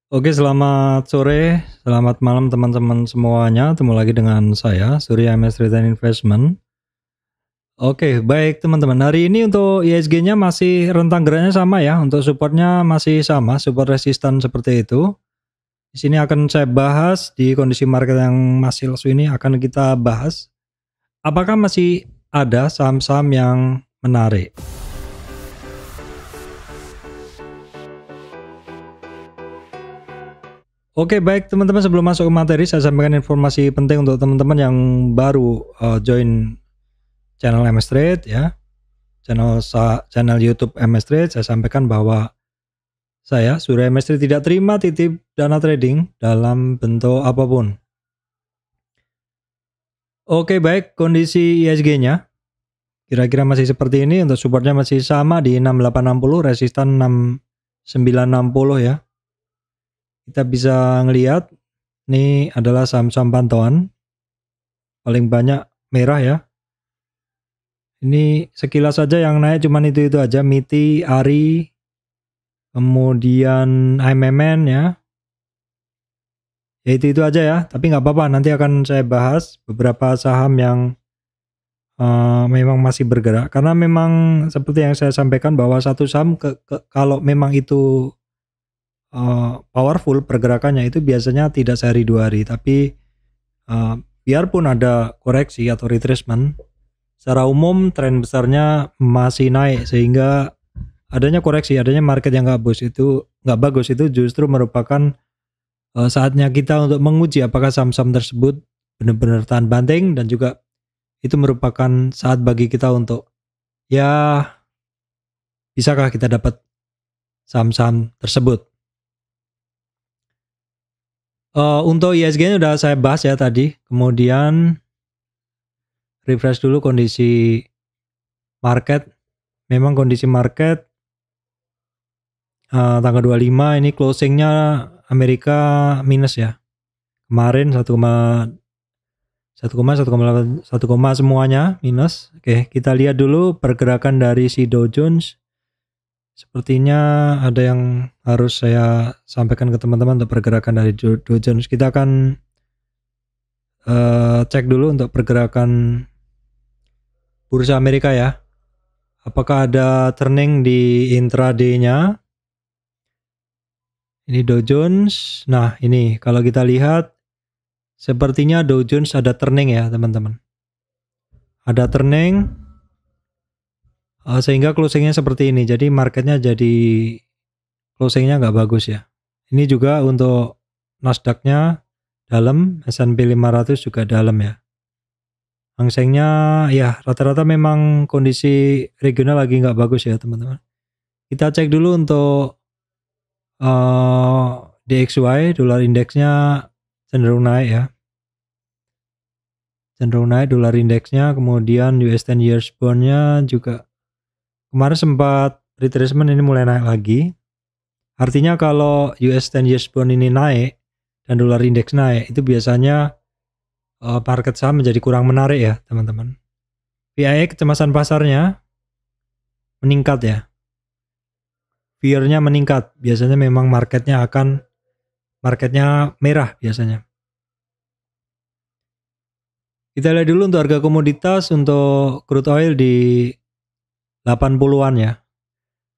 Oke, selamat sore, selamat malam teman-teman semuanya. Ketemu lagi dengan saya, Surya MS Return Investment. Oke, baik teman-teman. Hari ini untuk ISG-nya masih rentang geraknya sama ya. Untuk supportnya masih sama, support resistan seperti itu. Di sini akan saya bahas di kondisi market yang masih lesu ini akan kita bahas. Apakah masih ada saham-saham yang menarik? Oke, baik teman-teman, sebelum masuk ke materi saya sampaikan informasi penting untuk teman-teman yang baru join channel MS Trade ya. Channel YouTube MS Trade, saya sampaikan bahwa saya Surya MS Trade tidak terima titip dana trading dalam bentuk apapun. Oke, baik, kondisi ISG-nya kira-kira masih seperti ini. Untuk supportnya masih sama di 6860, resistan 6960 ya. Kita bisa ngelihat ini adalah saham-saham pantauan paling banyak merah ya. Ini sekilas saja yang naik cuman itu aja, MITI, ARI, kemudian IMMN ya. Ya itu aja ya, tapi nggak apa-apa, nanti akan saya bahas beberapa saham yang memang masih bergerak, karena memang seperti yang saya sampaikan bahwa satu saham kalau memang itu powerful pergerakannya itu biasanya tidak sehari dua hari, tapi biarpun ada koreksi atau retracement, secara umum tren besarnya masih naik, sehingga adanya koreksi, adanya market yang nggak bagus itu justru merupakan saatnya kita untuk menguji apakah saham-saham tersebut benar-benar tahan banting, dan juga itu merupakan saat bagi kita untuk ya bisakah kita dapat saham-saham tersebut. Untuk ISG-nya udah saya bahas ya tadi, kemudian refresh dulu kondisi market. Memang kondisi market tanggal 25 ini closingnya Amerika minus ya. Kemarin 1, semuanya minus. Oke, kita lihat dulu pergerakan dari si Dow Jones. Sepertinya ada yang harus saya sampaikan ke teman-teman untuk pergerakan dari Dow Jones. Kita akan cek dulu untuk pergerakan bursa Amerika ya. Apakah ada turning di intraday-nya? Ini Dow Jones. Nah, ini kalau kita lihat sepertinya Dow Jones ada turning ya, teman-teman. Ada turning sehingga closingnya seperti ini. Jadi marketnya jadi closingnya nggak bagus ya. Ini juga untuk Nasdaq-nya dalam, S&P 500 juga dalam ya. Hang Seng-nya ya rata-rata memang kondisi regional lagi nggak bagus ya, teman-teman. Kita cek dulu untuk DXY, dolar indeksnya cenderung naik ya. Cenderung naik dolar indeksnya, kemudian US 10 years bond-nya juga kemarin sempat retracement, ini mulai naik lagi. Artinya kalau US 10 years bond ini naik dan dolar indeks naik, itu biasanya market saham menjadi kurang menarik ya, teman-teman. VIX kecemasan pasarnya meningkat ya. Fear-nya meningkat. Biasanya memang marketnya merah biasanya. Kita lihat dulu untuk harga komoditas. Untuk crude oil di 80-an ya.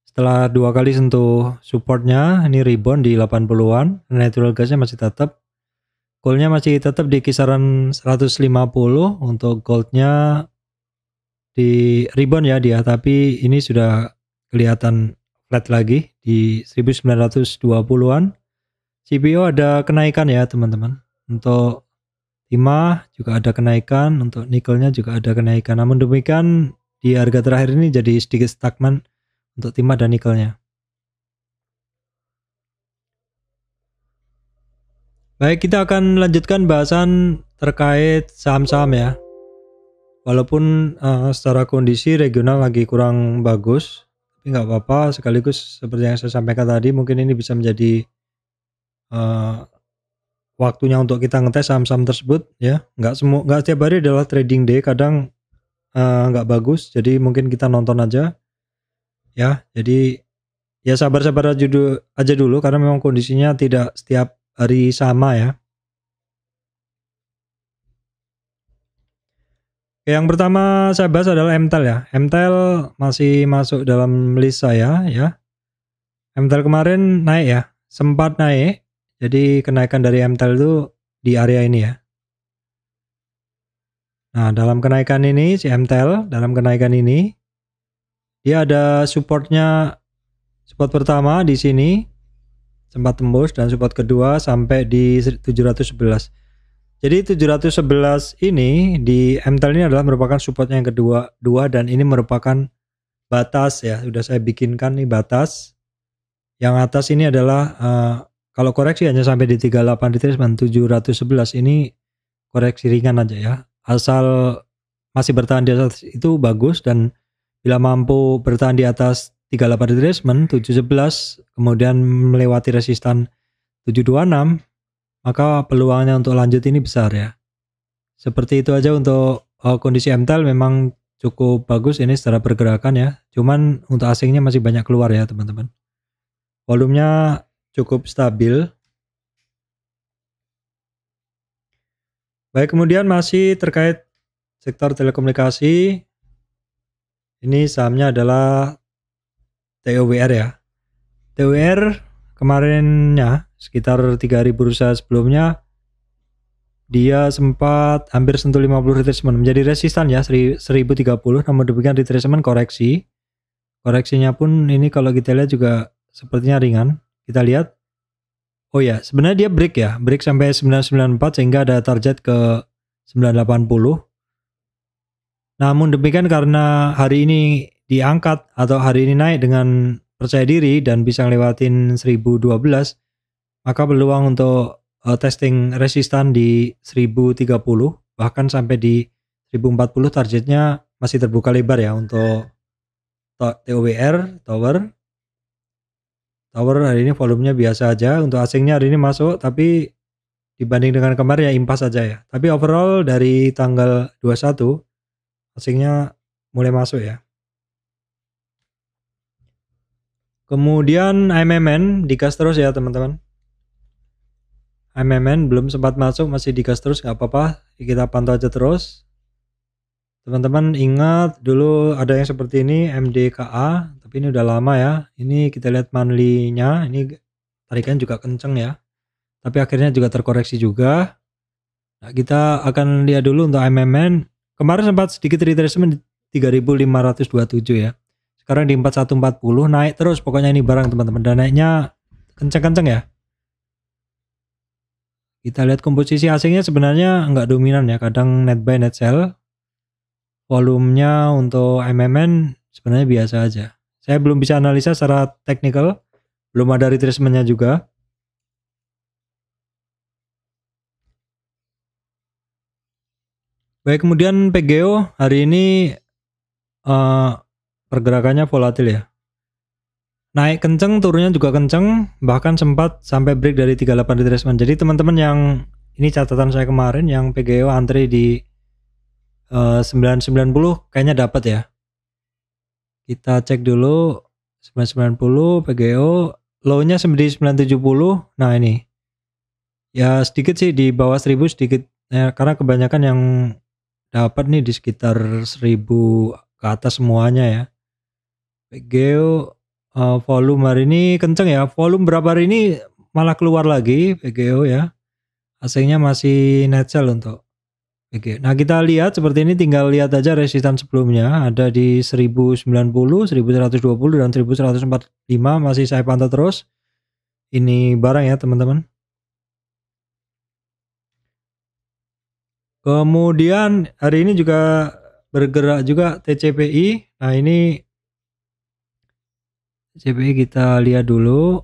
Setelah dua kali sentuh supportnya, ini rebound di 80-an. Natural gasnya masih tetap. Goldnya masih tetap di kisaran 150. Untuk goldnya di rebound ya dia, tapi ini sudah kelihatan flat lagi di 1920-an. CPO ada kenaikan ya, teman-teman. Untuk timah juga ada kenaikan, untuk nikelnya juga ada kenaikan. Namun demikian di harga terakhir ini jadi sedikit stagnan untuk timah dan nikelnya. Baik, kita akan lanjutkan bahasan terkait saham-saham ya. Walaupun secara kondisi regional lagi kurang bagus, tapi nggak apa-apa, sekaligus seperti yang saya sampaikan tadi, mungkin ini bisa menjadi waktunya untuk kita ngetes saham-saham tersebut ya. Nggak setiap hari adalah trading day, kadang nggak bagus, jadi mungkin kita nonton aja ya. Jadi Ya sabar-sabar aja dulu karena memang kondisinya tidak setiap hari sama ya. Yang pertama saya bahas adalah MTEL ya. MTEL masih masuk dalam list saya ya. MTEL kemarin naik ya, sempat naik. Jadi kenaikan dari MTEL itu di area ini ya. Nah, dalam kenaikan ini si MTEL, dalam kenaikan ini dia ada supportnya. Support pertama di sini sempat tembus dan support kedua sampai di 711. Jadi 711 ini di MTEL ini adalah merupakan supportnya yang kedua dan ini merupakan batas ya. Sudah saya bikinkan nih batas. Yang atas ini adalah kalau koreksi hanya sampai di 38 retracement 711 ini koreksi ringan aja ya. Asal masih bertahan di atas itu bagus dan bila mampu bertahan di atas 38 retracement 711 kemudian melewati resistan 726 maka peluangnya untuk lanjut ini besar ya. Seperti itu aja untuk kondisi MTEL memang cukup bagus ini secara pergerakan ya. Cuman untuk asingnya masih banyak keluar ya teman-teman. Volumenya cukup stabil. Baik, kemudian masih terkait sektor telekomunikasi. Ini sahamnya adalah TOWR ya. TOWR kemarinnya sekitar 3 hari bursa sebelumnya dia sempat hampir sentuh 50 retracement menjadi resistan ya 1030, namun demikian retracement koreksi. Koreksinya pun ini kalau kita lihat juga sepertinya ringan. Kita lihat. Oh ya, sebenarnya dia break ya. Break sampai 994 sehingga ada target ke 980. Namun demikian karena hari ini diangkat atau hari ini naik dengan percaya diri dan bisa ngelewatin 1012, maka peluang untuk testing resistan di 1030 bahkan sampai di 1040 targetnya masih terbuka lebar ya untuk TOWR Tower hari ini volumenya biasa aja. Untuk asingnya hari ini masuk, tapi dibanding dengan kemarin ya impas aja ya. Tapi overall dari tanggal 21 asingnya mulai masuk ya. Kemudian AMMN digas terus ya teman-teman. AMMN belum sempat masuk, masih digas terus, nggak apa-apa, kita pantau aja terus. Teman-teman ingat dulu ada yang seperti ini MDKA, tapi ini udah lama ya. Ini kita lihat monthly-nya, ini tarikannya juga kenceng ya. Tapi akhirnya juga terkoreksi juga. Nah, kita akan lihat dulu untuk AMMN. Kemarin sempat sedikit retracement di 3527 ya. Sekarang di 4140, naik terus pokoknya ini barang teman-teman. Dan naiknya kenceng-kenceng ya. Kita lihat komposisi asingnya sebenarnya nggak dominan ya. Kadang net buy, net sell. Volumenya untuk AMMN sebenarnya biasa aja. Saya belum bisa analisa secara teknikal. Belum ada retracementnya juga. Baik, kemudian PGO hari ini pergerakannya volatil ya. Naik kenceng, turunnya juga kenceng, bahkan sempat sampai break dari 38 retracement. Jadi teman-teman yang ini catatan saya kemarin yang PGO antri di 990 kayaknya dapat ya. Kita cek dulu 990 PGO, low-nya 970. Nah ini ya sedikit sih di bawah 1000 sedikit ya, karena kebanyakan yang dapat nih di sekitar 1000 ke atas semuanya ya. PGO volume hari ini kenceng ya. Volume berapa hari ini malah keluar lagi PGO ya. Asingnya masih net sell untuk PGO. Nah kita lihat seperti ini, tinggal lihat aja resistan sebelumnya ada di 1090, 1120 dan 1145 masih saya pantau terus. Ini barang ya teman-teman. Kemudian hari ini juga bergerak juga TCPI. Nah ini TCPI kita lihat dulu.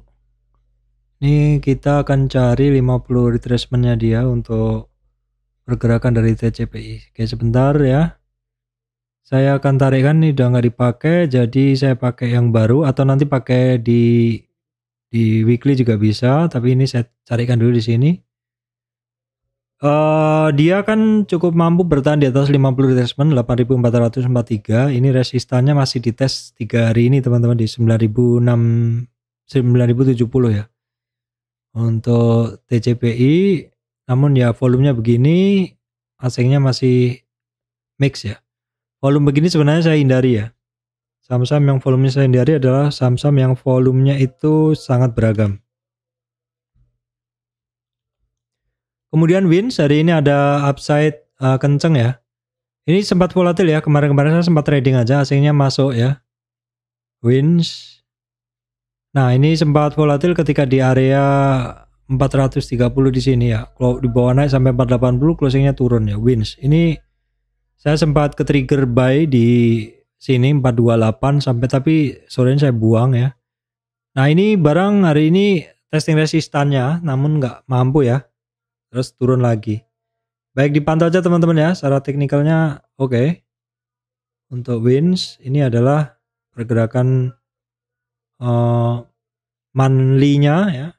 Ini kita akan cari 50 retracementnya dia untuk pergerakan dari TCPI. Oke sebentar ya. Saya akan tarikkan, nih udah nggak dipakai, jadi saya pakai yang baru atau nanti pakai di weekly juga bisa. Tapi ini saya carikan dulu di sini. Dia kan cukup mampu bertahan di atas 50 retracement 8443. Ini resistannya masih dites 3 hari ini teman-teman di 9070 ya. Untuk TCPI, namun ya volumenya begini, asingnya masih mix ya. Volume begini sebenarnya saya hindari ya. Saham-saham yang volumenya saya hindari adalah saham-saham yang volumenya itu sangat beragam. Kemudian Wins hari ini ada upside kenceng ya. Ini sempat volatil ya, kemarin-kemarin saya sempat trading aja, asingnya masuk ya. Wins. Nah ini sempat volatil ketika di area 430 di sini ya. Kalau di bawah naik sampai 480, closingnya turun ya. Wins. Ini saya sempat ke trigger buy di sini 428 sampai, tapi sorenya saya buang ya. Nah ini barang hari ini testing resistannya, namun nggak mampu ya. Terus turun lagi. Baik, dipantau aja teman-teman ya, secara teknikalnya oke. Untuk Wins ini adalah pergerakan monthly-nya ya.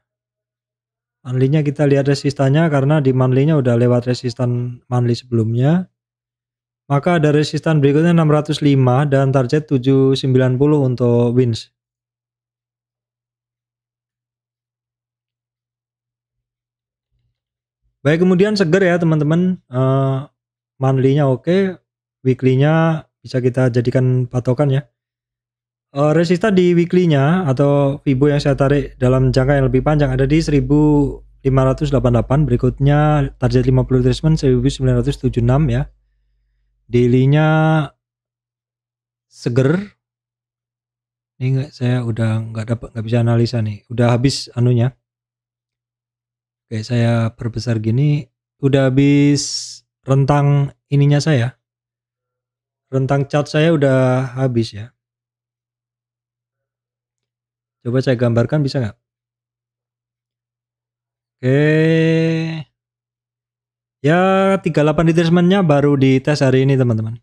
Monthly-nya kita lihat resistannya, karena di monthly-nya udah lewat resistan monthly sebelumnya. Maka ada resistan berikutnya 605 dan target 790 untuk Wins. Baik, kemudian Seger ya teman-teman, monthly-nya oke, weekly-nya bisa kita jadikan patokan ya. Resistan di weekly-nya atau Fibo yang saya tarik dalam jangka yang lebih panjang ada di 1588, berikutnya target 50 retracement 1976 ya. Daily-nya Seger. Ini saya udah nggak bisa analisa nih, udah habis anunya. Oke, saya perbesar gini, udah habis rentang ininya saya. Rentang chart saya udah habis ya. Coba saya gambarkan, bisa nggak? Oke. Ya 38 retracement-nya baru dites hari ini teman-teman.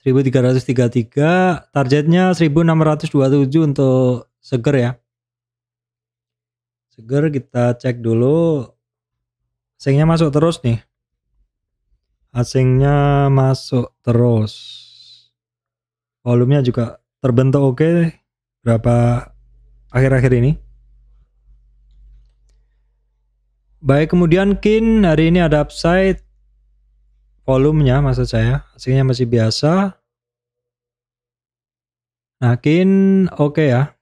1333, targetnya 1627 untuk Seger ya. Seger kita cek dulu. Asingnya masuk terus nih. Asingnya masuk terus. Volumenya juga terbentuk oke berapa akhir-akhir ini. Baik, kemudian Kin hari ini ada upside. Volumenya maksud saya, asingnya masih biasa. Nah, Kin oke ya.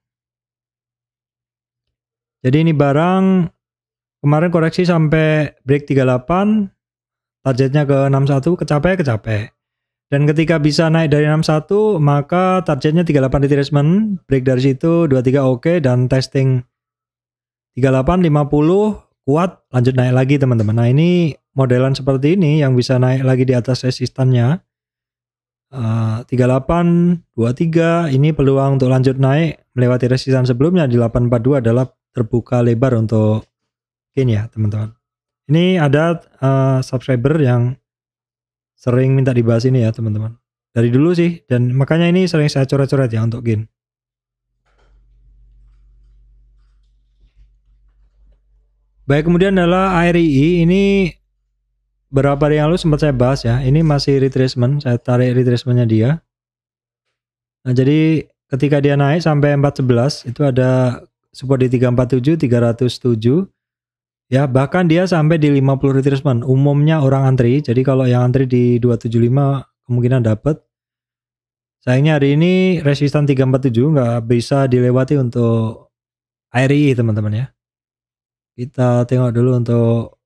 Jadi ini barang kemarin koreksi sampai break 38, targetnya ke 61, kecapai. Dan ketika bisa naik dari 61, maka targetnya 38 retracement, break dari situ 23 oke, dan testing 38, 50 kuat, lanjut naik lagi teman-teman. Nah ini modelan seperti ini yang bisa naik lagi di atas resistannya. 38, 23, ini peluang untuk lanjut naik melewati resistan sebelumnya di 842 adalah terbuka lebar untuk Kin ya teman-teman. Ini ada subscriber yang sering minta dibahas ini ya teman-teman. Dari dulu sih, dan makanya ini sering saya coret-coret ya untuk Kin. Baik, kemudian adalah ARII. Ini berapa hari yang lalu sempat saya bahas ya. Ini masih retracement, saya tarik retracementnya dia. Nah jadi ketika dia naik sampai 411 itu ada support di 347, 307 ya, bahkan dia sampai di 50 retracement. Umumnya orang antri, jadi kalau yang antri di 275 kemungkinan dapat. Sayangnya hari ini resistan 347 nggak bisa dilewati untuk ARII teman-teman ya. Kita tengok dulu untuk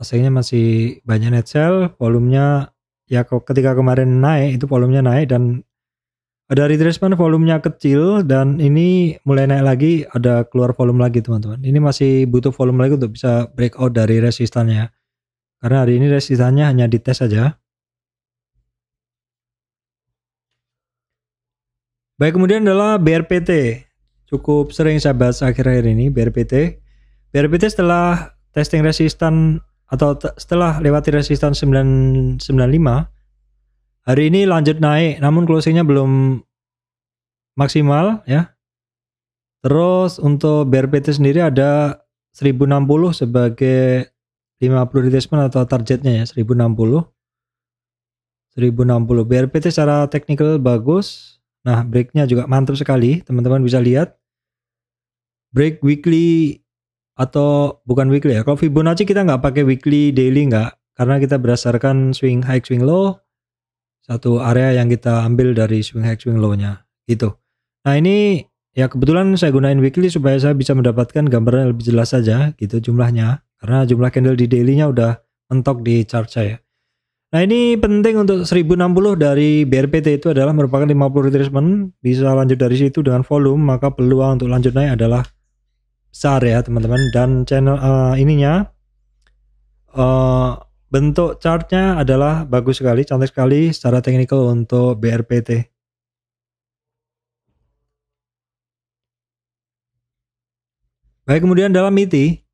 asingnya masih banyak net sell, volumenya ya ketika kemarin naik itu volumenya naik dan ada retracement, volumenya kecil, dan ini mulai naik lagi, ada keluar volume lagi teman-teman. Ini masih butuh volume lagi untuk bisa breakout dari resistannya. Karena hari ini resistannya hanya dites saja. Baik, kemudian adalah BRPT. Cukup sering saya bahas akhir-akhir ini BRPT. BRPT setelah testing resistan atau setelah lewati resistan 995, hari ini lanjut naik, namun closingnya belum maksimal ya. Terus untuk BRPT sendiri ada 1060 sebagai 50 retracement atau targetnya ya 1060. BRPT secara teknikal bagus. Nah, breaknya juga mantap sekali, teman-teman bisa lihat. Break weekly atau bukan weekly ya. Kalau Fibonacci kita nggak pakai weekly, daily nggak, karena kita berdasarkan swing high, swing low, satu area yang kita ambil dari swing high, swing low-nya gitu. Nah, ini ya kebetulan saya gunain weekly supaya saya bisa mendapatkan gambaran lebih jelas saja gitu jumlahnya, karena jumlah candle di daily-nya udah mentok di chart saya. Nah, ini penting untuk 1060 dari BRPT itu adalah merupakan 50 retracement, bisa lanjut dari situ dengan volume, maka peluang untuk lanjut naik adalah besar ya teman-teman. Dan channel bentuk chartnya adalah bagus sekali, cantik sekali secara teknikal untuk BRPT. Baik, kemudian dalam MITI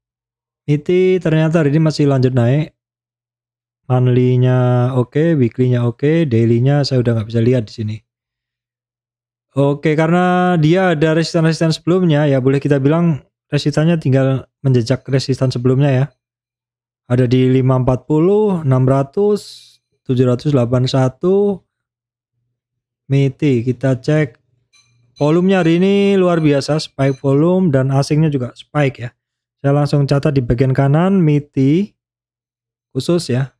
ternyata hari ini masih lanjut naik. Monthly-nya oke, weekly-nya oke, daily-nya saya udah nggak bisa lihat di sini. Oke, karena dia ada resistan-resistan sebelumnya, ya boleh kita bilang resistannya tinggal menjejak resistan sebelumnya ya. Ada di 540, 600, 781. MITI kita cek volumenya hari ini luar biasa, spike volume dan asingnya juga spike ya. Saya langsung catat di bagian kanan MITI khusus ya.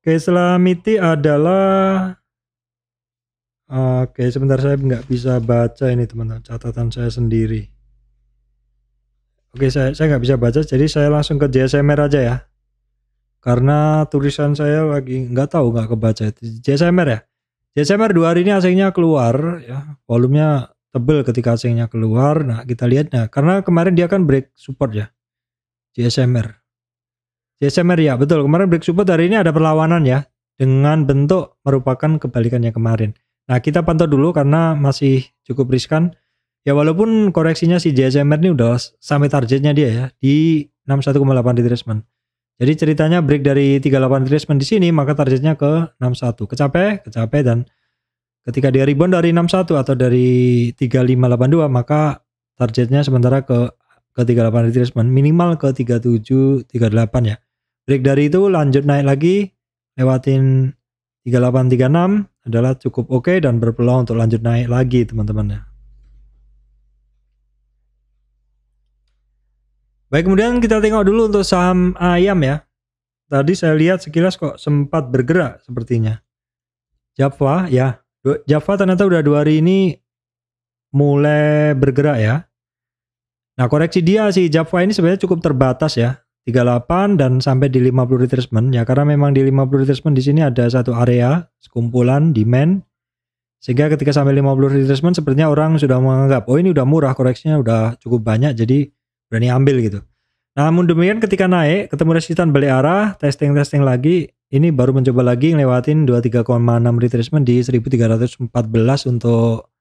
Oke, setelah MITI adalah oke, sebentar saya nggak bisa baca ini teman-teman, catatan saya sendiri. Oke, saya nggak bisa baca, jadi saya langsung ke JSMR aja ya. Karena tulisan saya lagi nggak tahu, nggak kebaca. JSMR ya. JSMR 2 hari ini asingnya keluar ya, volumenya tebel ketika asingnya keluar. Nah, kita lihat nah, karena kemarin dia kan break support ya. JSMR ya, betul. Kemarin break support, hari ini ada perlawanan ya, dengan bentuk merupakan kebalikannya kemarin. Nah, kita pantau dulu karena masih cukup riskan. Ya, walaupun koreksinya si JSMR ini udah sampai targetnya dia ya, di 61,8 retracement. Jadi ceritanya break dari 38 retracement di sini, maka targetnya ke 61. Kecapai dan ketika dia rebound dari 61 atau dari 3582, maka targetnya sementara ke 38 retracement, minimal ke 37, 38 ya. Break dari itu lanjut naik lagi, lewatin 38, 36 adalah cukup oke dan berpeluang untuk lanjut naik lagi teman-teman ya. Baik, kemudian kita tengok dulu untuk saham ayam ya. Tadi saya lihat sekilas kok sempat bergerak sepertinya. Java ya, Java ternyata udah 2 hari ini mulai bergerak ya. Nah, koreksi dia si Java ini sebenarnya cukup terbatas ya, 38 dan sampai di 50 retracement ya, karena memang di 50 retracement di sini ada satu area sekumpulan demand, sehingga ketika sampai 50 retracement sepertinya orang sudah menganggap oh ini udah murah, koreksinya udah cukup banyak jadi berani ambil gitu. Namun demikian ketika naik ketemu resistan balik arah, testing lagi, ini baru mencoba lagi ngelewatin 23,6 retracement di 1314 untuk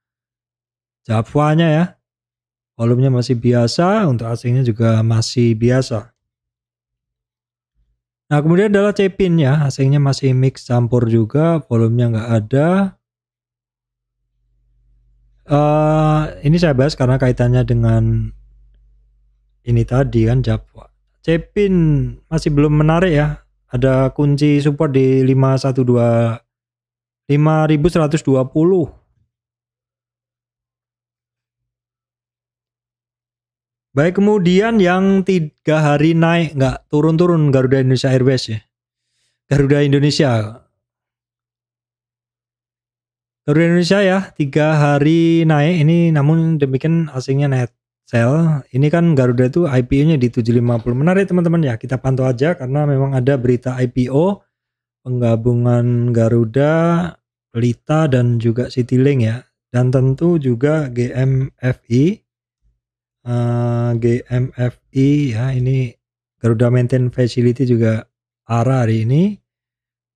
Java-nya ya. Volumenya masih biasa, untuk asingnya juga masih biasa. Nah, kemudian adalah Cepin ya, asingnya masih mix campur juga, volumenya nggak ada. Ini saya bahas karena kaitannya dengan ini tadi kan Java. Cepin masih belum menarik ya, ada kunci support di 5120. Baik, kemudian yang 3 hari naik nggak turun-turun Garuda Indonesia Airways ya. Garuda Indonesia ya 3 hari naik ini, namun demikian asingnya net sell. Ini kan Garuda itu IPO-nya di 750. Menarik teman-teman ya, kita pantau aja karena memang ada berita IPO penggabungan Garuda, Pelita dan juga Citylink ya. Dan tentu juga GMFI ya, ini Garuda Maintain Facility juga arah hari ini.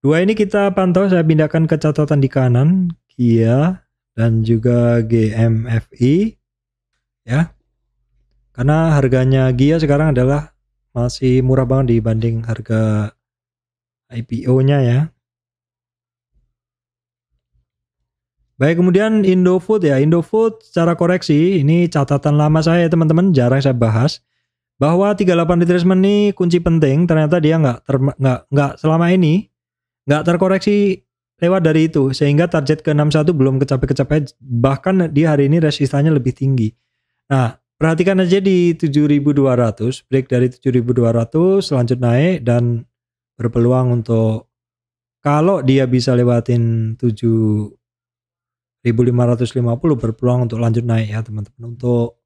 2 ini kita pantau, saya pindahkan ke catatan di kanan, Kia dan juga GMFI ya. Karena harganya Gia sekarang adalah masih murah banget dibanding harga IPO-nya ya. Baik, kemudian Indofood ya. Indofood secara koreksi, ini catatan lama saya teman-teman, jarang saya bahas. bahwa 38 retracement ini kunci penting. Ternyata dia nggak selama ini nggak terkoreksi lewat dari itu, sehingga target ke 61 belum kecapai, bahkan di hari ini resistannya lebih tinggi. Nah, perhatikan aja di 7.200, break dari 7.200 selanjut naik dan berpeluang untuk kalau dia bisa lewatin 7.550 berpeluang untuk lanjut naik ya teman-teman untuk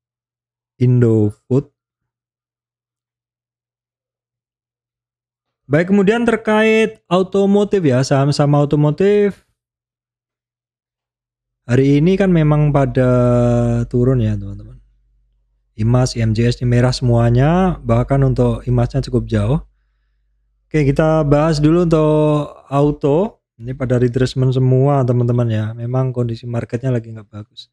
Indofood. Baik, kemudian terkait otomotif ya, saham-saham otomotif hari ini kan memang pada turun ya teman-teman. IMAS, IMJS ini merah semuanya, bahkan untuk IMASnya cukup jauh. Oke, kita bahas dulu untuk auto. Ini pada retracement semua teman-teman ya, memang kondisi marketnya lagi nggak bagus.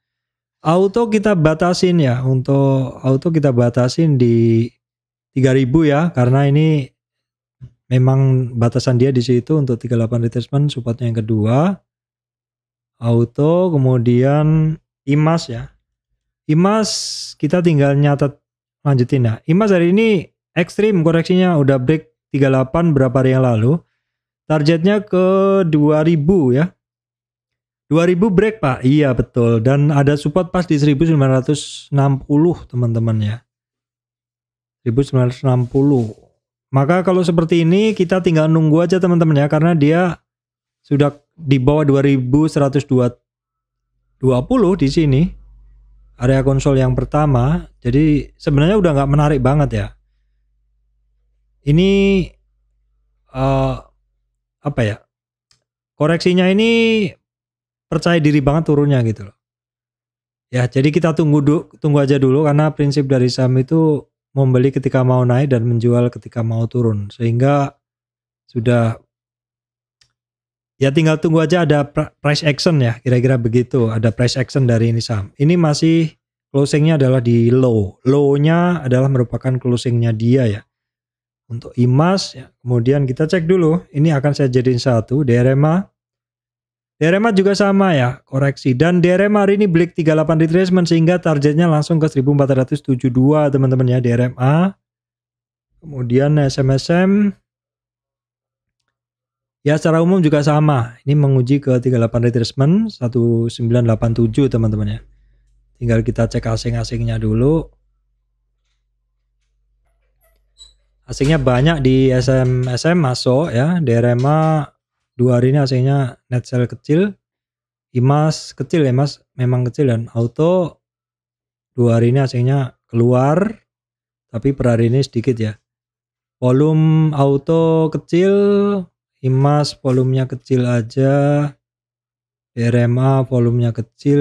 Auto kita batasin ya, untuk auto kita batasin di 3.000 ya, karena ini memang batasan dia di situ untuk 38 retracement, supportnya yang kedua. Auto, kemudian IMAS ya. IMAS kita tinggal nyatet lanjutin ya. IMAS hari ini ekstrim koreksinya, udah break 38 berapa hari yang lalu. Targetnya ke 2000 ya. 2000 break Pak. Iya betul, dan ada support pas di 1960 teman-teman ya. 1960. Maka kalau seperti ini kita tinggal nunggu aja teman-teman ya, karena dia sudah di bawah 2120 di sini. Area konsol yang pertama. Jadi sebenarnya udah nggak menarik banget ya. Ini apa ya? Koreksinya ini percaya diri banget turunnya gitu loh. Ya, jadi kita tunggu aja dulu, karena prinsip dari saham itu membeli ketika mau naik dan menjual ketika mau turun, sehingga sudah ya tinggal tunggu aja ada price action ya, kira-kira begitu, ada price action dari ini saham. Ini masih closingnya adalah di low-nya adalah merupakan closingnya dia ya. Untuk IMAS ya, kemudian kita cek dulu, ini akan saya jadiin satu, DRMA juga sama ya, koreksi, dan DRMA hari ini break 38 retracement sehingga targetnya langsung ke 1472 teman-teman ya, DRMA. Kemudian SMSM ya secara umum juga sama, ini menguji ke 38 retracement 1987 teman-teman ya. Tinggal kita cek asing-asingnya dulu. Asingnya banyak di SMSM masuk ya, DRMA 2 hari ini asingnya net sell kecil, IMAS kecil ya mas, memang kecil, dan auto 2 hari ini asingnya keluar, tapi per hari ini sedikit ya. Volume auto kecil, IMAS volumenya kecil aja, DRMA volumenya kecil,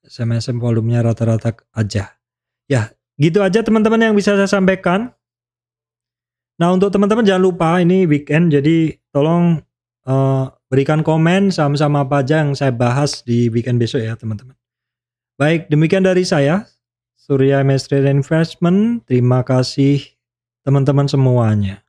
SMSM volumenya rata-rata aja. Ya, gitu aja teman-teman yang bisa saya sampaikan. Nah, untuk teman-teman jangan lupa ini weekend, jadi tolong berikan komen saham-saham apa aja yang saya bahas di weekend besok ya teman-teman. Baik, demikian dari saya, Surya MS Trade Investment. Terima kasih teman-teman semuanya.